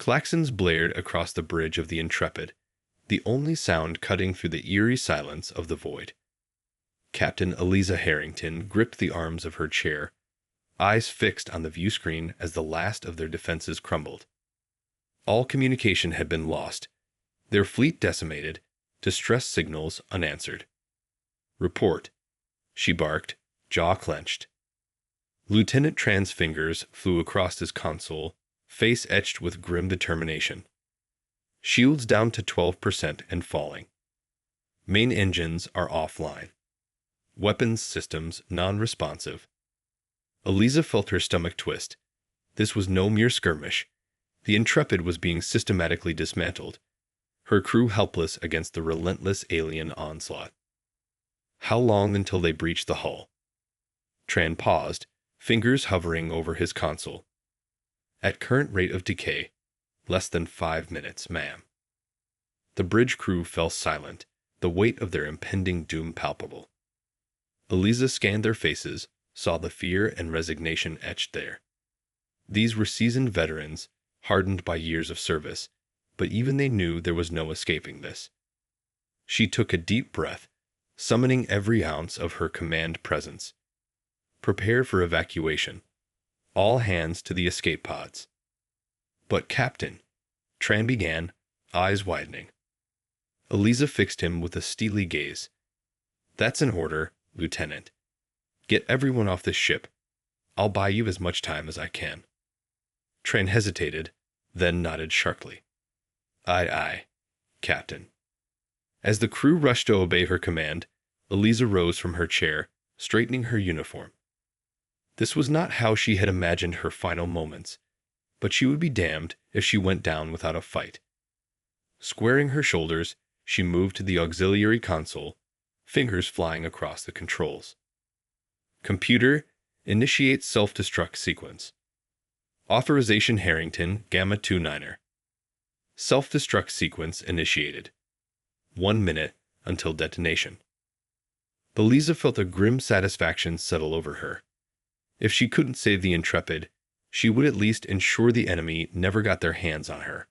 Klaxons blared across the bridge of the Intrepid, the only sound cutting through the eerie silence of the void. Captain Eliza Harrington gripped the arms of her chair, eyes fixed on the view screen as the last of their defenses crumbled. All communication had been lost, their fleet decimated, distress signals unanswered. "Report," she barked, jaw clenched. Lieutenant Tran's fingers flew across his console, face etched with grim determination. "Shields down to 12% and falling. Main engines are offline. Weapons systems non-responsive." Eliza felt her stomach twist. This was no mere skirmish. The Intrepid was being systematically dismantled, her crew helpless against the relentless alien onslaught. How long until they breached the hull? Tran paused, fingers hovering over his console. "At current rate of decay, less than 5 minutes, ma'am." The bridge crew fell silent, the weight of their impending doom palpable. Eliza scanned their faces, saw the fear and resignation etched there. These were seasoned veterans, hardened by years of service, but even they knew there was no escaping this. She took a deep breath, summoning every ounce of her command presence. "Prepare for evacuation. All hands to the escape pods." "But Captain," Tran began, eyes widening. Eliza fixed him with a steely gaze. "That's an order, Lieutenant. Get everyone off this ship. I'll buy you as much time as I can." Tran hesitated, then nodded sharply. "Aye, aye, Captain." As the crew rushed to obey her command, Eliza rose from her chair, straightening her uniform. This was not how she had imagined her final moments, but she would be damned if she went down without a fight. Squaring her shoulders, she moved to the auxiliary console, fingers flying across the controls. "Computer, initiate self-destruct sequence. Authorization Harrington, Gamma 29er. Self-destruct sequence initiated. 1 minute until detonation." Eliza felt a grim satisfaction settle over her. If she couldn't save the Intrepid, she would at least ensure the enemy never got their hands on her.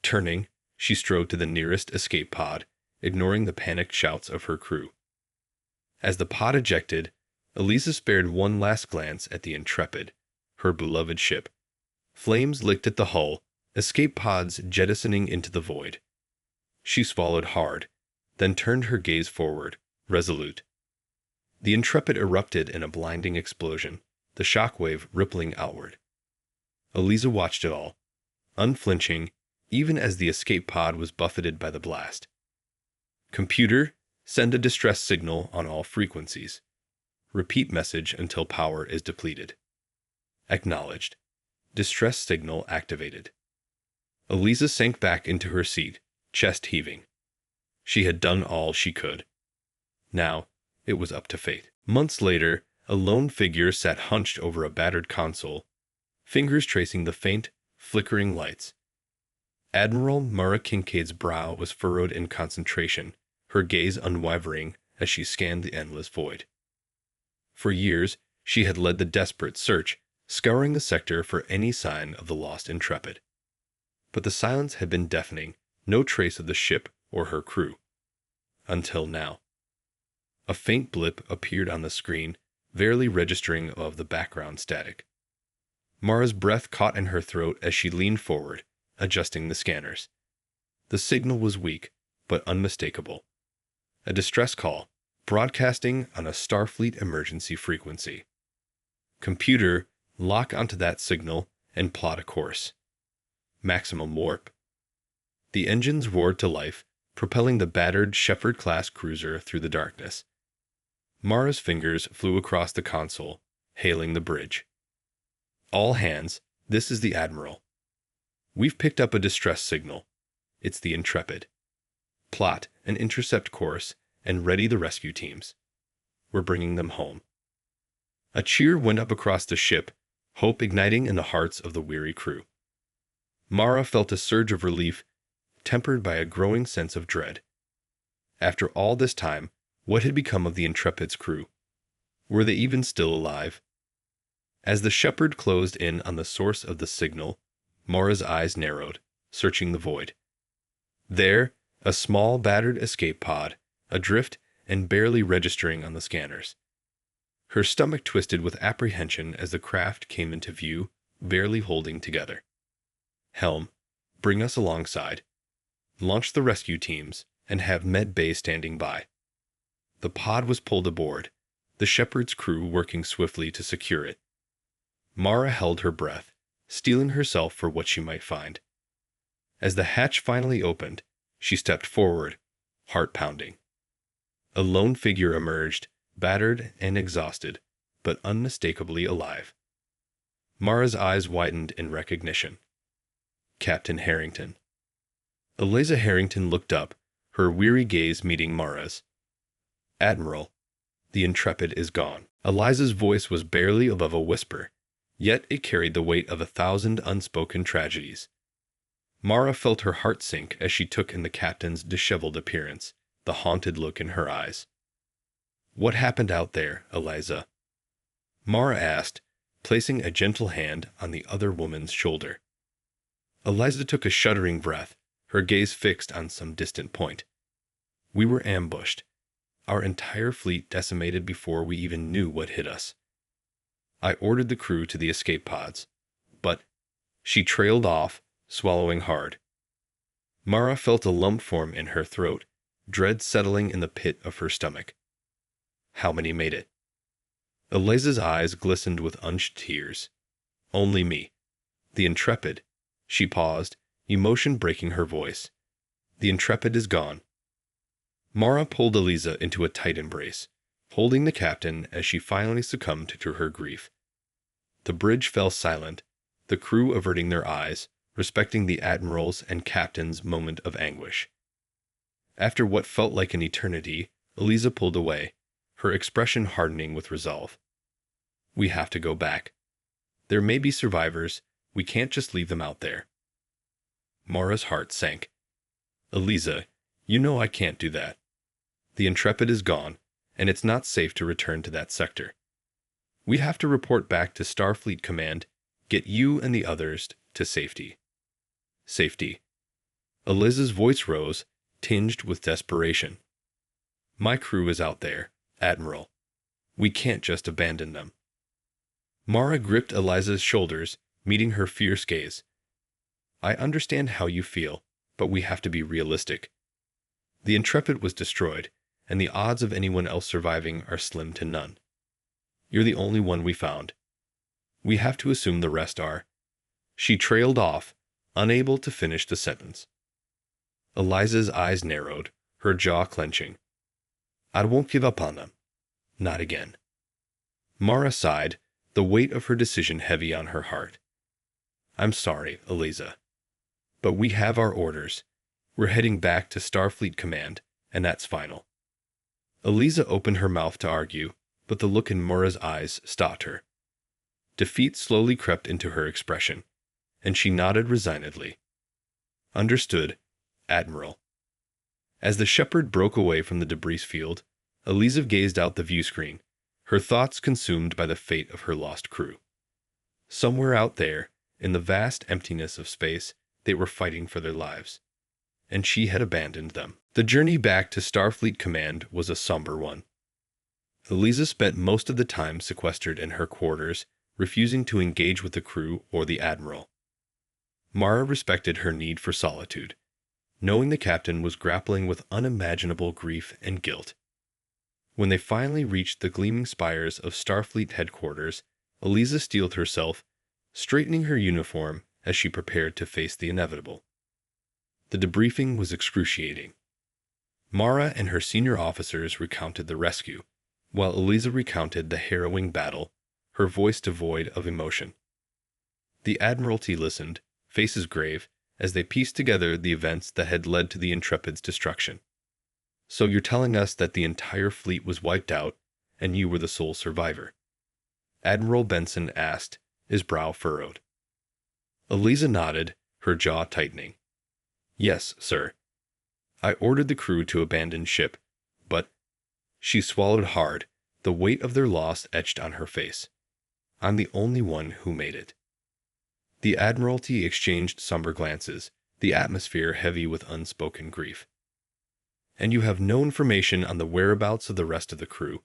Turning, she strode to the nearest escape pod, ignoring the panicked shouts of her crew. As the pod ejected, Eliza spared one last glance at the Intrepid, her beloved ship. Flames licked at the hull, escape pods jettisoning into the void. She swallowed hard, then turned her gaze forward, resolute. The Intrepid erupted in a blinding explosion, the shockwave rippling outward. Eliza watched it all, unflinching, even as the escape pod was buffeted by the blast. "Computer, send a distress signal on all frequencies. Repeat message until power is depleted." Acknowledged. Distress signal activated. Eliza sank back into her seat, chest heaving. She had done all she could. Now, it was up to fate. Months later, a lone figure sat hunched over a battered console, fingers tracing the faint, flickering lights. Admiral Mara Kincaid's brow was furrowed in concentration, her gaze unwavering as she scanned the endless void. For years, she had led the desperate search, scouring the sector for any sign of the lost Intrepid. But the silence had been deafening, no trace of the ship or her crew. Until now. A faint blip appeared on the screen, barely registering above the background static. Mara's breath caught in her throat as she leaned forward, adjusting the scanners. The signal was weak, but unmistakable. A distress call, broadcasting on a Starfleet emergency frequency. "Computer, lock onto that signal and plot a course. Maximum warp." The engines roared to life, propelling the battered Shepherd-class cruiser through the darkness. Mara's fingers flew across the console, hailing the bridge. "All hands, this is the Admiral. We've picked up a distress signal. It's the Intrepid. Plot an intercept course and ready the rescue teams. We're bringing them home." A cheer went up across the ship, hope igniting in the hearts of the weary crew. Mara felt a surge of relief, tempered by a growing sense of dread. After all this time, what had become of the Intrepid's crew? Were they even still alive? As the Shepherd closed in on the source of the signal, Mora's eyes narrowed, searching the void. There, a small, battered escape pod, adrift and barely registering on the scanners. Her stomach twisted with apprehension as the craft came into view, barely holding together. Helm, bring us alongside. Launch the rescue teams, and have med bay standing by. The pod was pulled aboard, the Shepherd's crew working swiftly to secure it. Mara held her breath, steeling herself for what she might find. As the hatch finally opened, she stepped forward, heart pounding. A lone figure emerged, battered and exhausted, but unmistakably alive. Mara's eyes widened in recognition. Captain Harrington. Eliza Harrington looked up, her weary gaze meeting Mara's. Admiral, the Intrepid is gone. Eliza's voice was barely above a whisper, yet it carried the weight of 1,000 unspoken tragedies. Mara felt her heart sink as she took in the captain's disheveled appearance, the haunted look in her eyes. What happened out there, Eliza? Mara asked, placing a gentle hand on the other woman's shoulder. Eliza took a shuddering breath, her gaze fixed on some distant point. We were ambushed. Our entire fleet decimated before we even knew what hit us. I ordered the crew to the escape pods, but she trailed off, swallowing hard. Mara felt a lump form in her throat, dread settling in the pit of her stomach. How many made it? Eliza's eyes glistened with unshed tears. Only me. The Intrepid. She paused, emotion breaking her voice. The Intrepid is gone. Mara pulled Eliza into a tight embrace, holding the captain as she finally succumbed to her grief. The bridge fell silent, the crew averting their eyes, respecting the admiral's and captain's moment of anguish. After what felt like an eternity, Eliza pulled away, her expression hardening with resolve. We have to go back. There may be survivors, we can't just leave them out there. Mara's heart sank. Eliza, you know I can't do that. The Intrepid is gone, and it's not safe to return to that sector. We have to report back to Starfleet Command, get you and the others to safety. Safety. Eliza's voice rose, tinged with desperation. My crew is out there, Admiral. We can't just abandon them. Mara gripped Eliza's shoulders, meeting her fierce gaze. I understand how you feel, but we have to be realistic. The Intrepid was destroyed, and the odds of anyone else surviving are slim to none. You're the only one we found. We have to assume the rest are. She trailed off, unable to finish the sentence. Eliza's eyes narrowed, her jaw clenching. I won't give up on them. Not again. Mara sighed, the weight of her decision heavy on her heart. I'm sorry, Eliza. But we have our orders. We're heading back to Starfleet Command, and that's final. Eliza opened her mouth to argue, but the look in Mara's eyes stopped her. Defeat slowly crept into her expression, and she nodded resignedly. Understood, Admiral. As the Shepherd broke away from the debris field, Eliza gazed out the view screen, her thoughts consumed by the fate of her lost crew. Somewhere out there, in the vast emptiness of space, they were fighting for their lives, and she had abandoned them. The journey back to Starfleet Command was a somber one. Eliza spent most of the time sequestered in her quarters, refusing to engage with the crew or the Admiral. Mara respected her need for solitude, knowing the captain was grappling with unimaginable grief and guilt. When they finally reached the gleaming spires of Starfleet headquarters, Eliza steeled herself, straightening her uniform as she prepared to face the inevitable. The debriefing was excruciating. Mara and her senior officers recounted the rescue, while Eliza recounted the harrowing battle, her voice devoid of emotion. The Admiralty listened, faces grave, as they pieced together the events that had led to the Intrepid's destruction. So you're telling us that the entire fleet was wiped out, and you were the sole survivor? Admiral Benson asked, his brow furrowed. Eliza nodded, her jaw tightening. Yes, sir. I ordered the crew to abandon ship, but... She swallowed hard, the weight of their loss etched on her face. I'm the only one who made it. The Admiralty exchanged somber glances, the atmosphere heavy with unspoken grief. And you have no information on the whereabouts of the rest of the crew?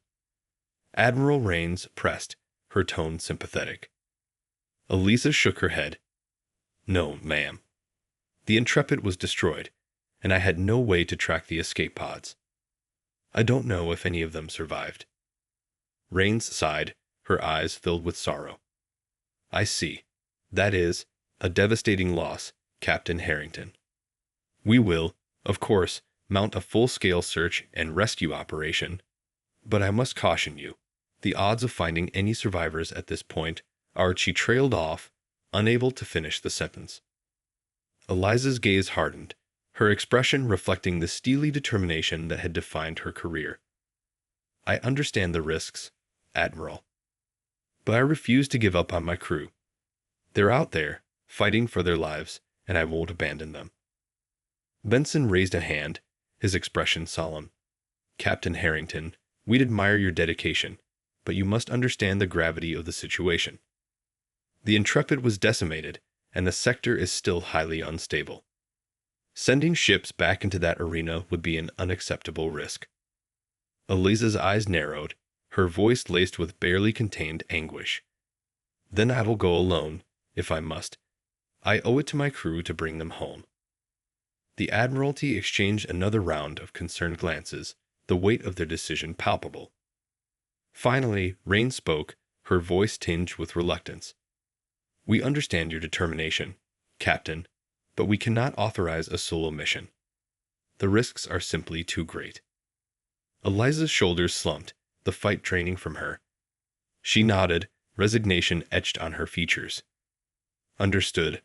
Admiral Rains pressed, her tone sympathetic. Elisa shook her head. No, ma'am. The Intrepid was destroyed, and I had no way to track the escape pods. I don't know if any of them survived. Rains sighed, her eyes filled with sorrow. I see. That is a devastating loss, Captain Harrington. We will, of course, mount a full-scale search and rescue operation, but I must caution you, the odds of finding any survivors at this point are. She trailed off, unable to finish the sentence. Eliza's gaze hardened, her expression reflecting the steely determination that had defined her career. I understand the risks, Admiral, but I refuse to give up on my crew. They're out there, fighting for their lives, and I won't abandon them. Benson raised a hand, his expression solemn. Captain Harrington, we'd admire your dedication, but you must understand the gravity of the situation. The Intrepid was decimated, and the sector is still highly unstable. Sending ships back into that arena would be an unacceptable risk. Eliza's eyes narrowed, her voice laced with barely contained anguish. Then I will go alone, if I must. I owe it to my crew to bring them home. The Admiralty exchanged another round of concerned glances, the weight of their decision palpable. Finally, Rain spoke, her voice tinged with reluctance. We understand your determination, Captain, but we cannot authorize a solo mission. The risks are simply too great. Eliza's shoulders slumped, the fight draining from her. She nodded, resignation etched on her features. Understood,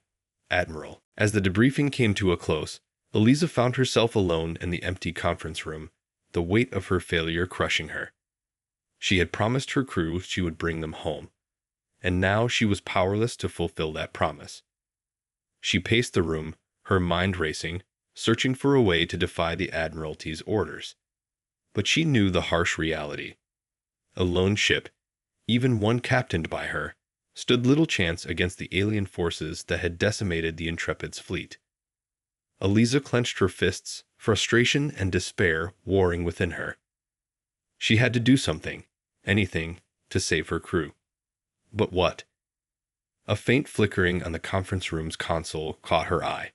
Admiral. As the debriefing came to a close, Eliza found herself alone in the empty conference room, the weight of her failure crushing her. She had promised her crew she would bring them home, and now she was powerless to fulfill that promise. She paced the room, her mind racing, searching for a way to defy the Admiralty's orders. But she knew the harsh reality. A lone ship, even one captained by her, stood little chance against the alien forces that had decimated the Intrepid's fleet. Eliza clenched her fists, frustration and despair warring within her. She had to do something, anything, to save her crew. But what? A faint flickering on the conference room's console caught her eye.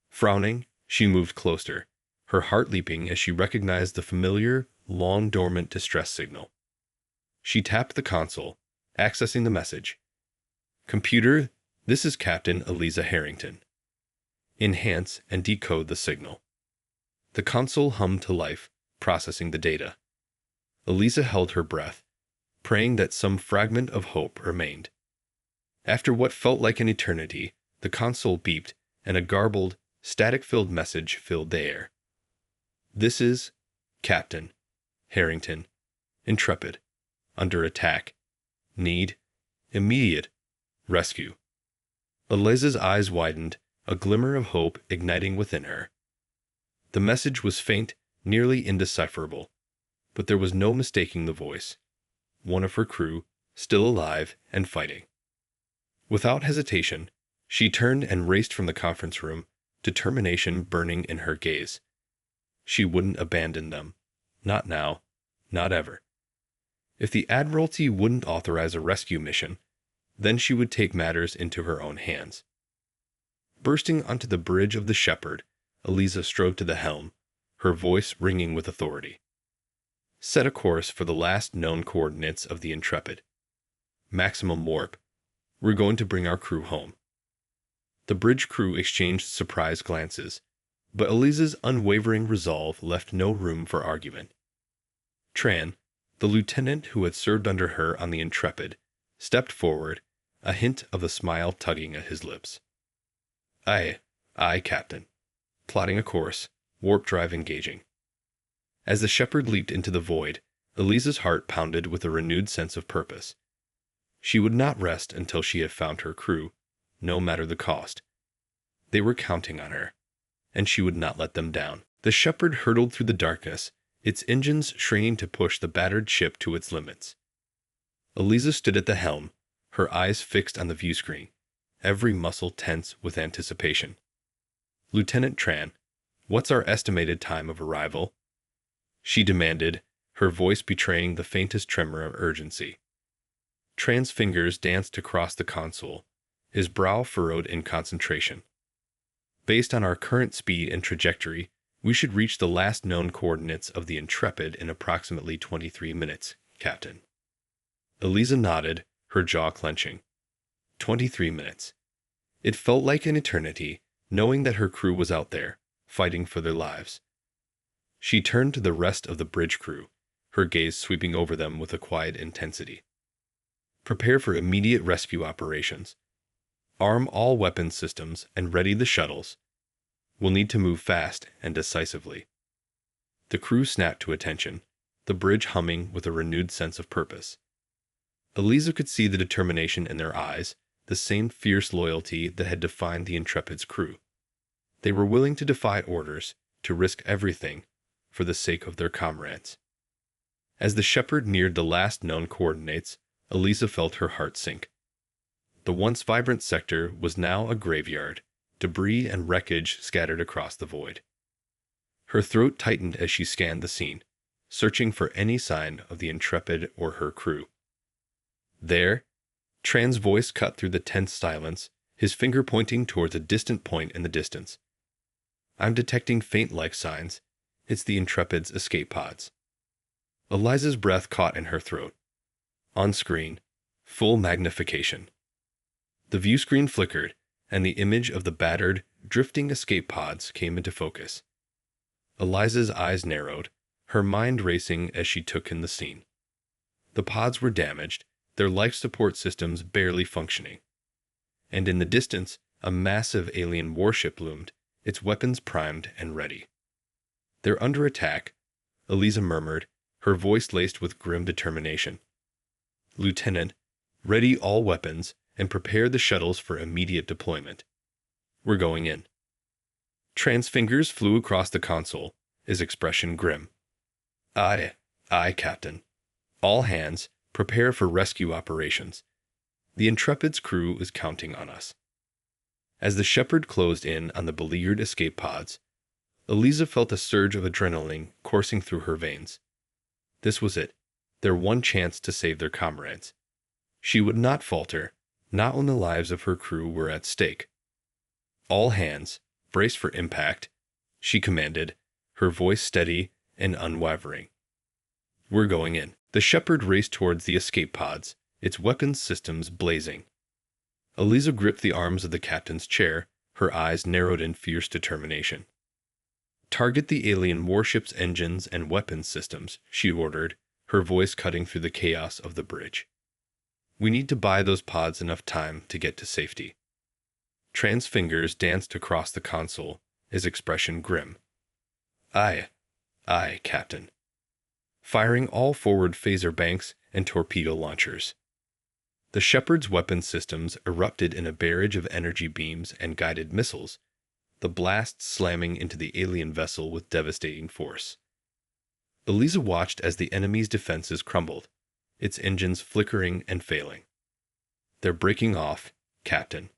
Frowning, she moved closer, her heart leaping as she recognized the familiar, long-dormant distress signal. She tapped the console, accessing the message. Computer, this is Captain Eliza Harrington. Enhance and decode the signal. The console hummed to life, processing the data. Eliza held her breath, praying that some fragment of hope remained. After what felt like an eternity, the console beeped, and a garbled, static-filled message filled the air. This is Captain Harrington, Intrepid, under attack. Need immediate rescue. Eliza's eyes widened, a glimmer of hope igniting within her. The message was faint, nearly indecipherable, but there was no mistaking the voice. One of her crew, still alive and fighting. Without hesitation, she turned and raced from the conference room, determination burning in her gaze. She wouldn't abandon them. Not now. Not ever. If the Admiralty wouldn't authorize a rescue mission, then she would take matters into her own hands. Bursting onto the bridge of the Shepherd, Eliza strode to the helm, her voice ringing with authority. Set a course for the last known coordinates of the Intrepid. Maximum warp. We're going to bring our crew home. The bridge crew exchanged surprised glances, but Eliza's unwavering resolve left no room for argument. Tran, the lieutenant who had served under her on the Intrepid, stepped forward, a hint of a smile tugging at his lips. Aye, Captain. Plotting a course, warp drive engaging. As the Shepherd leaped into the void, Eliza's heart pounded with a renewed sense of purpose. She would not rest until she had found her crew, no matter the cost. They were counting on her, and she would not let them down. The Shepherd hurtled through the darkness, its engines straining to push the battered ship to its limits. Eliza stood at the helm, her eyes fixed on the viewscreen, every muscle tense with anticipation. "Lieutenant Tran, what's our estimated time of arrival?" she demanded, her voice betraying the faintest tremor of urgency. Tran's fingers danced across the console, his brow furrowed in concentration. "Based on our current speed and trajectory, we should reach the last known coordinates of the Intrepid in approximately 23 minutes, Captain." Eliza nodded, her jaw clenching. 23 minutes. It felt like an eternity, knowing that her crew was out there, fighting for their lives. She turned to the rest of the bridge crew, her gaze sweeping over them with a quiet intensity. "Prepare for immediate rescue operations. Arm all weapons systems and ready the shuttles. We'll need to move fast and decisively." The crew snapped to attention, the bridge humming with a renewed sense of purpose. Eliza could see the determination in their eyes, the same fierce loyalty that had defined the Intrepid's crew. They were willing to defy orders, to risk everything, for the sake of their comrades. As the Shepherd neared the last known coordinates, Eliza felt her heart sink. The once vibrant sector was now a graveyard, debris and wreckage scattered across the void. Her throat tightened as she scanned the scene, searching for any sign of the Intrepid or her crew. "There," Tran's voice cut through the tense silence, his finger pointing towards a distant point in the distance. "I'm detecting faint life signs. It's the Intrepid's escape pods." Eliza's breath caught in her throat. On screen, full magnification. The view screen flickered, and the image of the battered, drifting escape pods came into focus. Eliza's eyes narrowed, her mind racing as she took in the scene. The pods were damaged, their life support systems barely functioning. And in the distance, a massive alien warship loomed, its weapons primed and ready. "They're under attack," Eliza murmured, her voice laced with grim determination. "Lieutenant, ready all weapons and prepare the shuttles for immediate deployment. We're going in." Tran's fingers flew across the console, his expression grim. Aye, Captain. All hands, prepare for rescue operations. The Intrepid's crew is counting on us." As the Shepherd closed in on the beleaguered escape pods, Eliza felt a surge of adrenaline coursing through her veins. This was it, their one chance to save their comrades. She would not falter, not when the lives of her crew were at stake. "All hands, brace for impact," she commanded, her voice steady and unwavering. "We're going in." The Shepherd raced towards the escape pods, its weapons systems blazing. Eliza gripped the arms of the captain's chair, her eyes narrowed in fierce determination. "Target the alien warship's engines and weapons systems," she ordered, her voice cutting through the chaos of the bridge. "We need to buy those pods enough time to get to safety." Tran's fingers danced across the console, his expression grim. Aye, Captain." Firing all forward phaser banks and torpedo launchers. The Shepherd's weapon systems erupted in a barrage of energy beams and guided missiles, the blasts slamming into the alien vessel with devastating force. Eliza watched as the enemy's defenses crumbled, its engines flickering and failing. "They're breaking off, Captain,"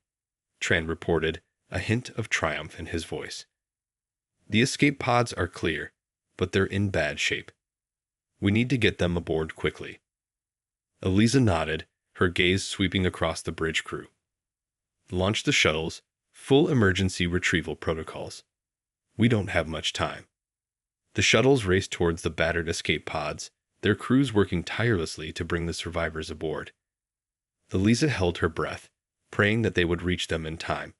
Tran reported, a hint of triumph in his voice. "The escape pods are clear, but they're in bad shape. We need to get them aboard quickly." Eliza nodded, her gaze sweeping across the bridge crew. "Launch the shuttles, full emergency retrieval protocols. We don't have much time." The shuttles raced towards the battered escape pods, their crews working tirelessly to bring the survivors aboard. Eliza held her breath, praying that they would reach them in time.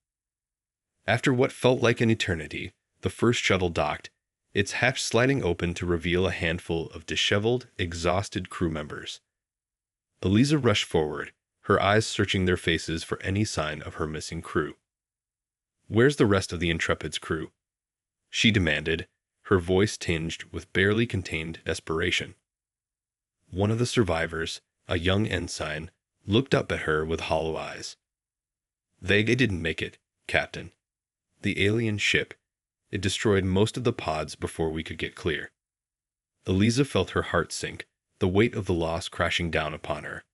After what felt like an eternity, the first shuttle docked, its hatch sliding open to reveal a handful of disheveled, exhausted crew members. Eliza rushed forward, her eyes searching their faces for any sign of her missing crew. "Where's the rest of the Intrepid's crew?" she demanded, her voice tinged with barely contained desperation. One of the survivors, a young ensign, looked up at her with hollow eyes. They didn't make it, Captain. The alien ship, it destroyed most of the pods before we could get clear." Eliza felt her heart sink, the weight of the loss crashing down upon her.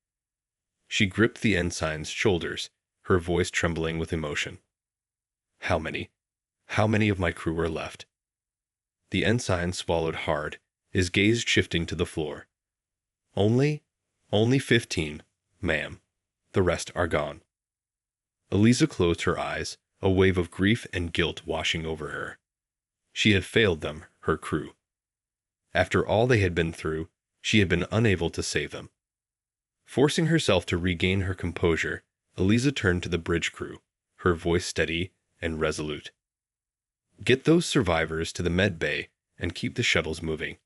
She gripped the ensign's shoulders, her voice trembling with emotion. How many? How many of my crew are left? The ensign swallowed hard, his gaze shifting to the floor. Only 15, ma'am. The rest are gone. Eliza closed her eyes, a wave of grief and guilt washing over her. She had failed them, her crew. After all they had been through, she had been unable to save them. Forcing herself to regain her composure, Eliza turned to the bridge crew, her voice steady and resolute. Get those survivors to the med bay and keep the shuttles moving.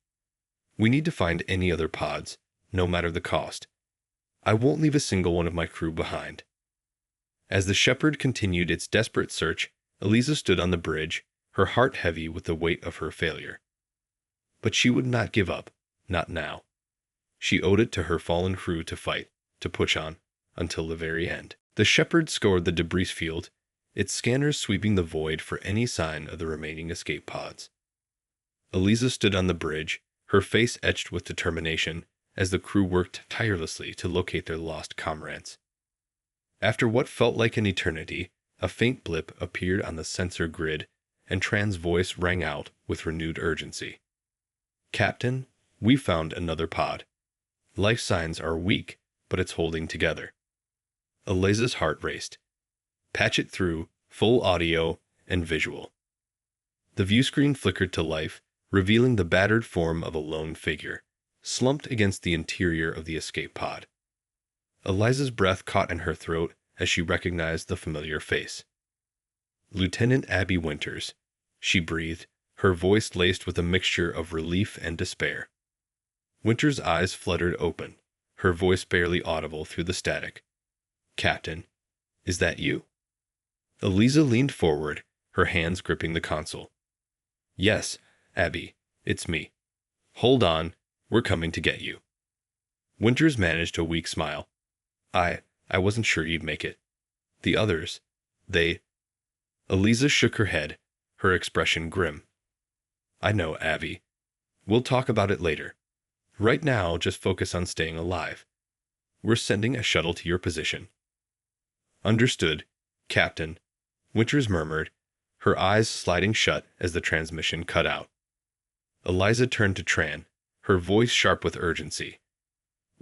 We need to find any other pods, no matter the cost. I won't leave a single one of my crew behind. As the Shepherd continued its desperate search, Eliza stood on the bridge, her heart heavy with the weight of her failure. But she would not give up, not now. She owed it to her fallen crew to fight, to push on, until the very end. The Shepherd scoured the debris field, its scanners sweeping the void for any sign of the remaining escape pods. Eliza stood on the bridge, her face etched with determination, as the crew worked tirelessly to locate their lost comrades. After what felt like an eternity, a faint blip appeared on the sensor grid, and Tran's voice rang out with renewed urgency. Captain, we found another pod. Life signs are weak, but it's holding together. Eliza's heart raced. Patch it through, full audio and visual. The view screen flickered to life, revealing the battered form of a lone figure, slumped against the interior of the escape pod. Eliza's breath caught in her throat as she recognized the familiar face. Lieutenant Abby Winters, she breathed, her voice laced with a mixture of relief and despair. Winters' eyes fluttered open, her voice barely audible through the static. Captain, is that you? Eliza leaned forward, her hands gripping the console. Yes, Abby, it's me. Hold on, we're coming to get you. Winters managed a weak smile. I wasn't sure you'd make it. The others, they... Eliza shook her head, her expression grim. I know, Abby. We'll talk about it later. Right now, just focus on staying alive. We're sending a shuttle to your position. Understood, Captain, Winters murmured, her eyes sliding shut as the transmission cut out. Eliza turned to Tran, her voice sharp with urgency.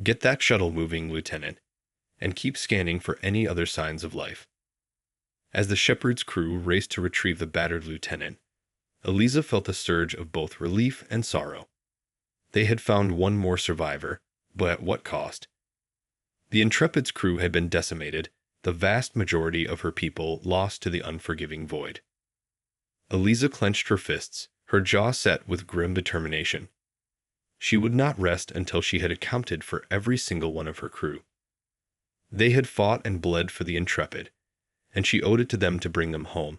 Get that shuttle moving, Lieutenant, and keep scanning for any other signs of life. As the Shepherd's crew raced to retrieve the battered lieutenant, Eliza felt a surge of both relief and sorrow. They had found one more survivor, but at what cost? The Intrepid's crew had been decimated, the vast majority of her people lost to the unforgiving void. Eliza clenched her fists, her jaw set with grim determination. She would not rest until she had accounted for every single one of her crew. They had fought and bled for the Intrepid, and she owed it to them to bring them home,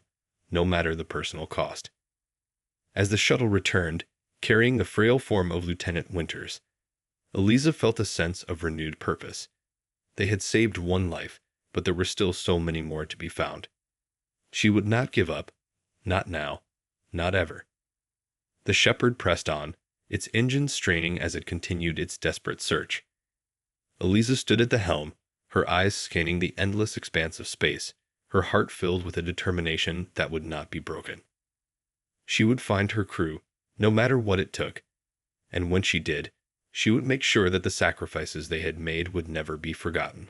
no matter the personal cost. As the shuttle returned, carrying the frail form of Lieutenant Winters, Eliza felt a sense of renewed purpose. They had saved one life, but there were still so many more to be found. She would not give up, not now, not ever. The Shepherd pressed on, its engines straining as it continued its desperate search. Eliza stood at the helm, her eyes scanning the endless expanse of space, her heart filled with a determination that would not be broken. She would find her crew, no matter what it took, and when she did, she would make sure that the sacrifices they had made would never be forgotten.